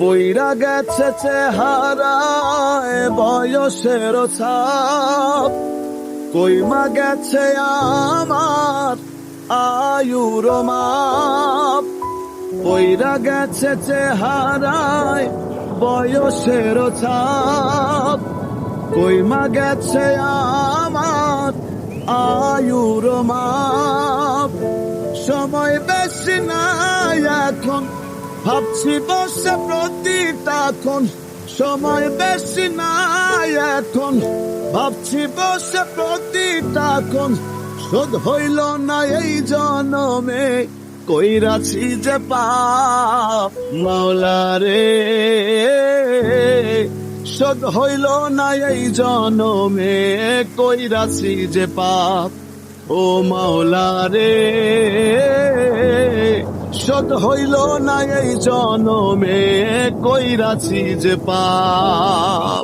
পইরা গেছে চেহারায় বয়সের ছাপ, কইমা গেছে আমার আয়ুর মাপ। পইরা গেছে চেহারায় বয়সের ছাপ, কইমা গেছে আমার আয়ুর মাপ। সময় বেশি নাই এখন, ভাবছি বসে প্রতিটাক্ষণ। সময় বেশি নাই এখন, ভাবছি বসে প্রতিটাক্ষণ। শোধ হইল না এই জনমে, কইরাছি যে পাপ মাওলা রে। শোধ হইল না এই জনমে, কইরাছি যে পাপ ও মাওলা রে। শোধ হইল না এই জনমে, কইরাছি যে পাপ।